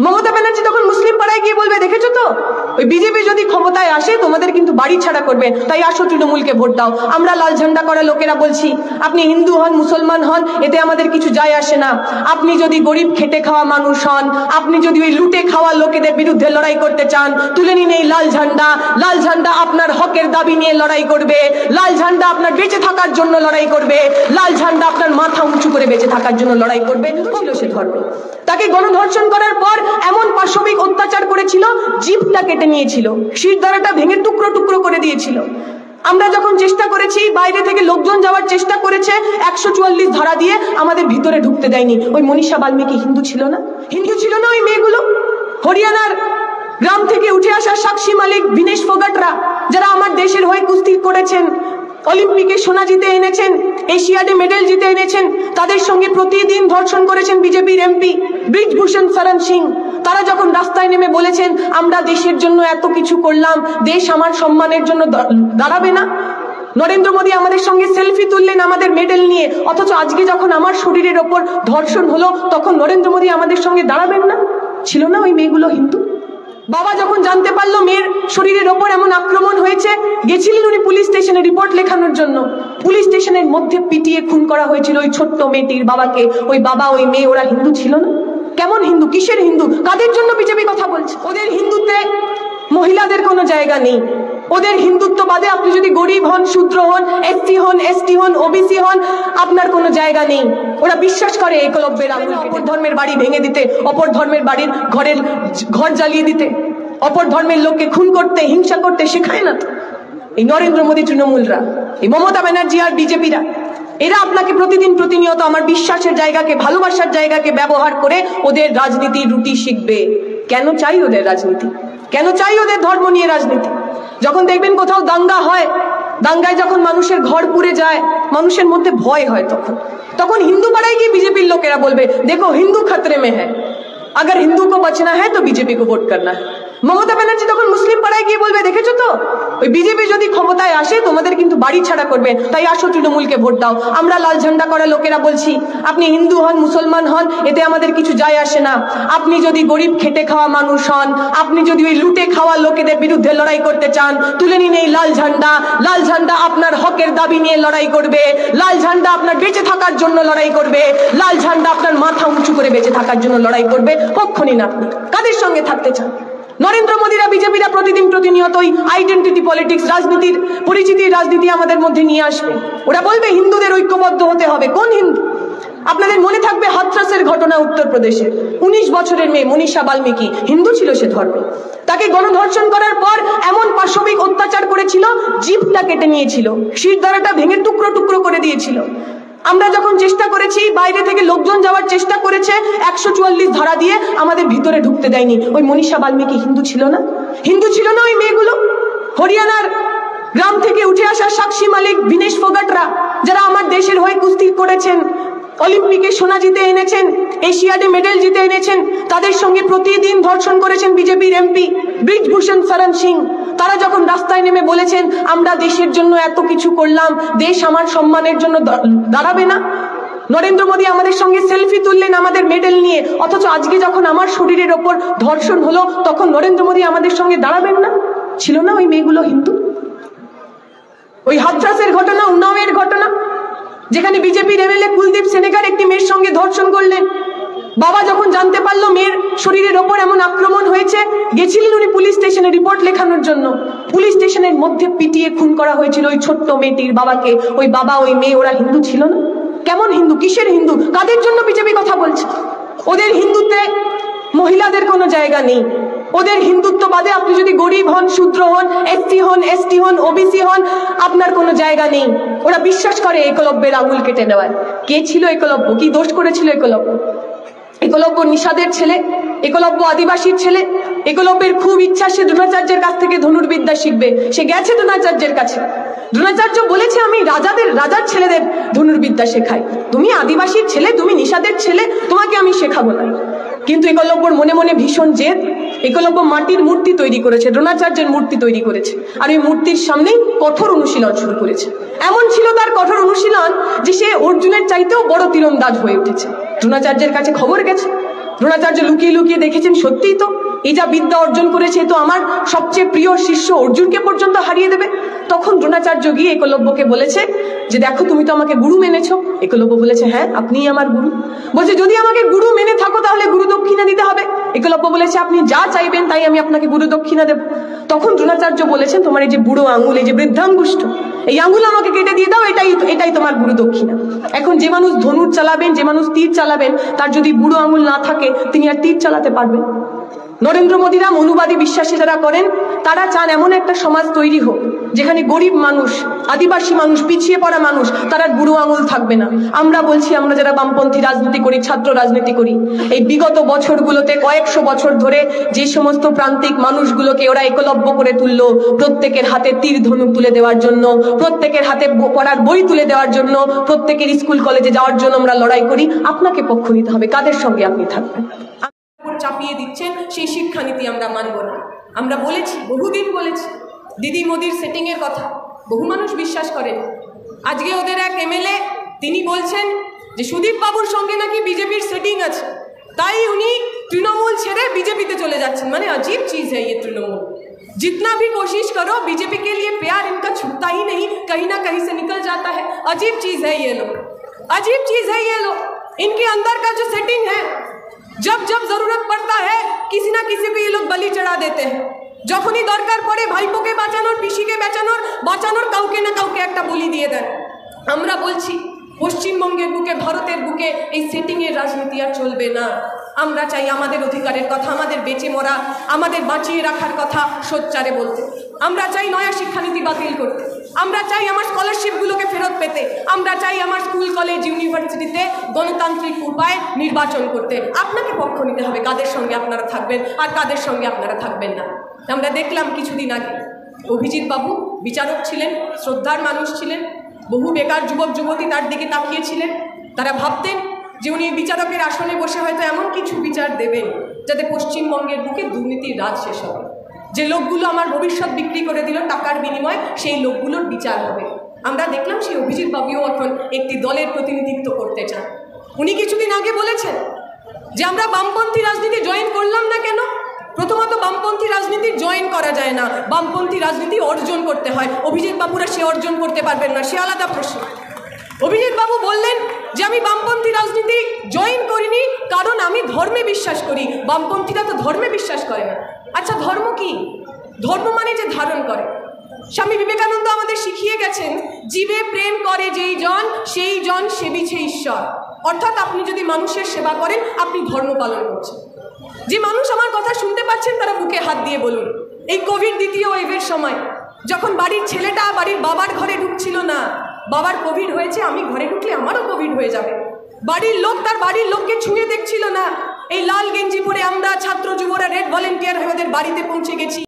মমতা ব্যানার্জি তখন মুসলিম পাড়ায় গিয়ে বলবে, দেখেছো তো ওই বিজেপি যদি ক্ষমতায় আসে তোমাদের কিন্তু বাড়ি ছাড়া করবে, তাই আসো তৃণমূলকে ভোট দাও। আমরা লাল ঝান্ডা করা লোকেরা বলছি, আপনি হিন্দু হন মুসলমান হন এতে আমাদের কিছু যায় আসে না। আপনি যদি গরিব খেটে খাওয়া মানুষ হন, আপনি যদি ওই লুটে খাওয়া লোকেদের বিরুদ্ধে লড়াই করতে চান, তুলে নিন এই লাল ঝান্ডা। লাল ঝান্ডা আপনার হকের দাবি নিয়ে লড়াই করবে, লাল ঝান্ডা আপনার বেঁচে থাকার জন্য লড়াই করবে, লাল ঝান্ডা আপনার মাথা উঁচু করে বেঁচে থাকার জন্য লড়াই করবে। ছিল সে ধর্ম। তাকে গণধর্ষণ করার পর এমন পাশবিক অত্যাচার করেছিল, জিভটা কেটে নিয়েছিল, শিরদাঁড়াটা ভেঙে টুকরো টুকরো করে দিয়েছিল। আমরা যখন চেষ্টা করেছি, বাইরে থেকে লোকজন যাওয়ার চেষ্টা করেছে, 144 ধারা দিয়ে আমাদের ভিতরে ঢুকতে দেয়নি। ওই মনীষা বাল্মীকি হিন্দু ছিল না? হিন্দু ছিল না ওই মেয়েগুলো? হরিয়ানার গ্রাম থেকে উঠে আসা সাক্ষী মালিক, বিনেশ ফোগাটরা, যারা আমার দেশের হয়ে কুস্তি করেছেন, অলিম্পিকে সোনা জিতে এনেছেন, এশিয়াডে মেডেল জিতে এনেছেন, তাদের সঙ্গে প্রতিদিন ধর্ষণ করেছেন বিজেপির এমপি ব্রিজভূষণ শরণ সিং। তারা যখন রাস্তায় নেমে বলেছেন আমরা দেশের জন্য এত কিছু করলাম, দেশ আমার সম্মানের জন্য দাঁড়াবে না? নরেন্দ্র মোদী আমাদের সঙ্গে সেলফি তুললেন আমাদের মেডেল নিয়ে, অথচ আজকে যখন আমার শরীরের ওপর ধর্ষণ হলো তখন নরেন্দ্র মোদী আমাদের সঙ্গে দাঁড়াবেন না? ছিল না ওই মেয়েগুলো হিন্দু? বাবা যখন জানতে পারলো মেয়ের শরীরের ওপর এমন আক্রমণ হয়েছে, গেছিলেন উনি পুলিশ স্টেশনে রিপোর্ট লেখানোর জন্য। পুলিশ স্টেশনের মধ্যে পিটিয়ে খুন করা হয়েছিল ওই ছোট্ট মেয়েটির বাবাকে। ওই বাবা ওই মেয়ে ওরা হিন্দু ছিল না? কেমন হিন্দু? কিসের হিন্দু? কাদের জন্য বিজেপি কথা বলছে? ওদের হিন্দুত্বে মহিলাদের কোনো জায়গা নেই। ওদের হিন্দুত্ব বাদে আপনি যদি গরিব হন, শূদ্র হন, এসসি হন, এসটি হন, ওবিসি হন, আপনার কোনো জায়গা নেই। ওরা বিশ্বাস করে একলব্যের আঙুল কেটে অপর ধর্মের বাড়ি ভেঙে দিতে, অপর ধর্মের বাড়ির ঘর জ্বালিয়ে দিতে, অপর ধর্মের লোককে খুন করতে, হিংসা করতে শেখায় না তো এই নরেন্দ্র মোদী তৃণমূলরা, এই মমতা ব্যানার্জি আর বিজেপিরা। এরা আপনাকে প্রতিদিন প্রতিনিয়ত আমার বিশ্বাসের জায়গাকে, ভালোবাসার জায়গাকে ব্যবহার করে ওদের রাজনীতির রুটি শিখবে। কেন চাই ওদের রাজনীতি? কেন চাই ওদের ধর্ম নিয়ে রাজনীতি? যখন দেখবেন কোথাও দাঙ্গা হয়, দাঙ্গায় যখন মানুষের ঘর পুড়ে যায়, মানুষের মধ্যে ভয় হয়, তখন হিন্দু পাড়ায় গিয়ে বিজেপির লোকেরা বলবে দেখো হিন্দু খতরে মে হ্যায়, अगर हिंदू को बचना है तो बीजेपी को वोट करना है। মমতা ব্যানার্জি তখন মুসলিম পাড়ায় গিয়ে বলবে, দেখেছো তো ওই বিজেপি যদি ক্ষমতায় আসে তোমাদের কিন্তু বাড়ি ছাড়া করবে, তাই আসো তৃণমূলকে ভোট দাও। আমরা লাল ঝান্ডা করা লোকেরা বলছি, আপনি হিন্দু হন মুসলমান হন এতে আমাদের কিছু যায় আসে না। আপনি যদি গরিব খেটে খাওয়া মানুষ হন, আপনি যদি ওই লুটে খাওয়া লোকেদের বিরুদ্ধে লড়াই করতে চান, তুলে নিন এই লাল ঝান্ডা। লাল ঝান্ডা আপনার হকের দাবি নিয়ে লড়াই করবে, লাল ঝান্ডা আপনার বেঁচে থাকার জন্য লড়াই করবে, লাল ঝান্ডা আপনার মাথা উঁচু করে বেঁচে থাকার জন্য লড়াই করবে। পক্ষ নিন আপনি, কাদের সঙ্গে থাকতে চান? নরেন্দ্র মোদীরা, বিজেপিরা প্রতিদিন প্রতিনিয়ত ওই আইডেন্টিটি পলিটিক্স, রাজনীতির পরিচিতির রাজনীতি আমাদের মধ্যে নিয়ে আসবে। ওরা বলবে হিন্দুদের ঐক্যবদ্ধ হতে হবে। কোন হিন্দু? আপনাদের মনে থাকবে হাথরাসের ঘটনা উত্তরপ্রদেশে, 19 বছরের মেয়ে মনীষা বাল্মীকি, হিন্দু ছিল সে ধর্মে। তাকে গণধর্ষণ করার পর এমন পাশবিক অত্যাচার করেছিল, জিভটা কেটে নিয়েছিল, শিরদাঁড়াটা ভেঙে টুকরো টুকরো করে দিয়েছিল। আমরা যখন চেষ্টা করেছি, বাইরে থেকে লোকজন যাওয়ার চেষ্টা করেছে, 144 ধারা দিয়ে আমাদের ভিতরে ঢুকতে দেয়নি। ওই মনীষা বাল্মীকি হিন্দু ছিল না? হিন্দু ছিল না ওই মেয়েগুলো? হরিয়ানার গ্রাম থেকে উঠে আসা সাক্ষী মালিক, বিনেশ ফোগাটরা, যারা আমার দেশের হয়ে কুস্তি করেছেন, অলিম্পিকে সোনা জিতে এনেছেন, এশিয়াডে মেডেল জিতে এনেছেন, তাদের সঙ্গে প্রতিদিন ধর্ষণ করেছেন বিজেপির এমপি ব্রিজভূষণ শরণ সিং। তারা যখন রাস্তায় নেমে বলেছেন আমরা দেশের জন্য এত কিছু করলাম, দেশ আমার সম্মানের জন্য দাঁড়াবে না? নরেন্দ্র মোদী আমাদের সঙ্গে সেলফি তুললেন আমাদের মেডেল নিয়ে, অথচ আজকে যখন আমার শরীরের ওপর ধর্ষণ হলো তখন নরেন্দ্র মোদী আমাদের সঙ্গে দাঁড়াবেন না? ছিল না ওই মেয়েগুলো হিন্দু? ওই হাথরাসের ঘটনা, উন্নাওয়ের ঘটনা, যেখানে বিজেপির এমএলএ কুলদীপ সেনেগার একটি মেয়ের সঙ্গে ধর্ষণ করলেন। বাবা যখন জানতে পারলো মেয়ের শরীরের ওপর এমন আক্রমণ হয়েছে, গেছিলেন উনি পুলিশ স্টেশনে রিপোর্ট লেখানোর জন্য। পুলিশ স্টেশনের মধ্যে পিটিয়ে খুন করা হয়েছিল ওই ছোট্ট মেয়েটির বাবাকে। ওই বাবা ওই মেয়ে ওরা হিন্দু ছিল না? কেমন হিন্দু? কিসের হিন্দু? কাদের জন্য বিজেপি কথা বলছে? ওদের হিন্দুত্বে মহিলাদের কোনো জায়গা নেই। ওদের হিন্দুত্ব বাদে আপনি যদি গরিব হন, শূদ্র হন, এসসি হন, এসটি হন, ওবিসি হন, আপনার কোনো জায়গা নেই। ওরা বিশ্বাস করে একলব্যের আঙুল কেটে নেওয়ার। কে ছিল একলব্য? কি দোষ করেছিল একলব্য? একলব্য নিষাদের ছেলে, একলব্য আদিবাসীর ছেলে। একলব্যের খুব ইচ্ছা সে দ্রোণাচার্যের কাছ থেকে ধনুর্বিদ্যা শিখবে। সে গেছে দ্রোণাচার্যের কাছে। দ্রোণাচার্য বলেছে আমি রাজার ছেলেদের ধনুর্বিদ্যা শেখাই, তুমি আদিবাসীর ছেলে, তুমি নিষাদের ছেলে, তোমাকে আমি শেখাবো না। কিন্তু একলব্যর মনে মনে ভীষণ জেদ। একলব্য মাটির মূর্তি তৈরি করেছে, দ্রোণাচার্যের মূর্তি তৈরি করেছে, আর এই মূর্তির সামনেই কঠোর অনুশীলন শুরু করেছে। এমন ছিল তার কঠোর অনুশীলন যে সে অর্জুনের চাইতেও বড় তীরন্দাজ হয়ে উঠেছে। দ্রোণাচার্যের কাছে খবর গেছে, দ্রোণাচার্য লুকিয়ে লুকিয়ে দেখেছেন সত্যিই তো এই যা বিদ্যা অর্জন করেছে তো আমার সবচেয়ে প্রিয় শিষ্য অর্জুনকে পর্যন্ত হারিয়ে দেবে। তখন দ্রোণাচার্য গিয়ে একলব্যকে বলেছে যে দেখো তুমি তো আমাকে গুরু মেনেছো। একলব্য বলেছে হ্যাঁ আপনিই আমার গুরু। বলছে যদি আমাকে গুরু মেনে থাকো তাহলে গুরু দক্ষিণা দিতে হবে। একলব্য বলেছে আপনি যা চাইবেন তাই আমি আপনাকে গুরু দক্ষিণা দেব। তখন দ্রোণাচার্য বলেছেন তোমার এই যে বুড়ো আঙুল, এই যে বৃদ্ধাঙ্গুষ্ঠ, এই আঙুল আমাকে কেটে দিয়ে দাও, এটাই তোমার গুরু দক্ষিণা। এখন যে মানুষ ধনুর চালাবেন, যে মানুষ তীর চালাবেন, তার যদি বুড়ো আঙুল না থাকে তিনি আর তীর চালাতে পারবেন? নরেন্দ্র মোদীরা মনুবাদী বিশ্বাসী যারা করেন তারা চান এমন একটা সমাজ তৈরি হোক যেখানে গরিব মানুষ, আদিবাসী মানুষ, পিছিয়ে পড়া মানুষ, তার বুড়ো আঙুল থাকবে না। আমরা বলছি, আমরা যারা বামপন্থী রাজনীতি করি, ছাত্র রাজনীতি করি, এই বিগত বছরগুলোতে কয়েকশো বছর ধরে যে সমস্ত প্রান্তিক মানুষগুলোকে ওরা একলব্য করে তুললো, প্রত্যেকের হাতে তীর ধনুক তুলে দেওয়ার জন্য, প্রত্যেকের হাতে পড়ার বই তুলে দেওয়ার জন্য, প্রত্যেকের স্কুল কলেজে যাওয়ার জন্য আমরা লড়াই করি। আপনাকে পক্ষ নিতে হবে, কাদের সঙ্গে আপনি থাকবেন? চাপিয়ে দিচ্ছেন সেই শিক্ষানীতি আমরা মানব না। আমরা বলেছি, বহুদিন বলেছি দিদি মোদির সেটিং এর কথা, বহু মানুষ বিশ্বাস করেন। আজকে ওদের এক এমএলএ তিনি বলছেন যে সুদীপ বাবুর সঙ্গে নাকি বিজেপির সেটিং আছে, তাই উনি তৃণমূল ছেড়ে বিজেপিতে চলে যাচ্ছেন। মানে अजीब चीज है ये तृणमूल, जितना भी कोशिश करो बीजेपी के लिए प्यार इनका छूटता ही नहीं, कहीं ना कहीं से निकल जाता है। अजीब चीज है ये लोग, अजीब चीज है ये लोग। इनके अंदर का जो सेटिंग है, जब जब जरूरत पड़ता है किसी ना किसी को ये लोग बलि चढ़ा देते हैं। যখনই দরকার পড়ে ভাইপোকে বাঁচানোর, পিসিকে বাঁচানোর কাউকে না কাউকে একটা বলি দিয়ে দেন। আমরা বলছি পশ্চিমবঙ্গের বুকে, ভারতের বুকে এই সেটিং এর রাজনীতি আর চলবে না। আমরা চাই আমাদের অধিকারের কথা, আমাদের বেঁচে মরা, আমাদের বাঁচিয়ে রাখার কথা সোচ্চারে বলতে। আমরা চাই নয়া শিক্ষানীতি বাতিল করতে। আমরা চাই আমার স্কলারশিপগুলোকে ফেরত পেতে। আমরা চাই আমার স্কুল, কলেজ, ইউনিভার্সিটিতে গণতান্ত্রিক উপায়ে নির্বাচন করতে। আপনাকে পক্ষ নিতে হবে কাদের সঙ্গে আপনারা থাকবেন আর কাদের সঙ্গে আপনারা থাকবেন না। আমরা দেখলাম কিছুদিন আগে অভিজিৎ বাবু বিচারক ছিলেন, শ্রদ্ধার মানুষ ছিলেন, বহু বেকার যুবক যুবতী তার দিকে তাকিয়েছিলেন। তারা ভাবতেন যে উনি বিচারকের আসনে বসে হয়তো এমন কিছু বিচার দেবেন যাতে পশ্চিমবঙ্গের বুকে দুর্নীতির রাজ শেষ হবে। যে লোকগুলো আমার ভবিষ্যৎ বিক্রি করে দিল টাকার বিনিময়ে, সেই লোকগুলোর বিচার হবে। আমরা দেখলাম সেই অভিজিৎ বাবুও এখন একটি দলের প্রতিনিধিত্ব করতে চান। উনি কিছুদিন আগে বলেছেন যে আমরা বামপন্থী রাজনীতি জয়েন করলাম না কেন? প্রথমত বামপন্থী রাজনীতি জয়েন করা যায় না, বামপন্থী রাজনীতি অর্জন করতে হয়। অভিজিৎ বাবুরা সে অর্জন করতে পারবেন না, সে আলাদা প্রশ্ন। অভিজিৎ বাবু বললেন যে আমি বামপন্থী রাজনীতি জয়েন করিনি কারণ আমি ধর্মে বিশ্বাস করি। বামপন্থীরা তো ধর্মে বিশ্বাস করে না। আচ্ছা ধর্ম কি? ধর্ম মানে যে ধারণ করে। স্বামী বিবেকানন্দ আমাদের শিখিয়ে গেছেন, জীবে প্রেম করে যেই জন সেই জন সেবিছে ঈশ্বর। অর্থাৎ আপনি যদি মানুষের সেবা করেন আপনি ধর্ম পালন করছেন। যে মানুষ আমার কথা শুনতে পাচ্ছেন তারা বুকে হাত দিয়ে বলুন, এই কোভিড দ্বিতীয় ওয়েভের সময় যখন বাড়ির ছেলেটা বাড়ির বাবার ঘরে ঢুকছিল না, বাবার কোভিড হয়েছে, আমি ঘরে ঢুকলে আমারও কোভিড হয়ে যাবে, বাড়ির লোক তার বাড়ির লোককে ছুঁয়ে দেখছিল না, এই লাল গেঞ্জি পরে আমরা ছাত্র যুবরা রেড ভলেন্টিয়ার হয়ে ওদের বাড়িতে পৌঁছে গেছি।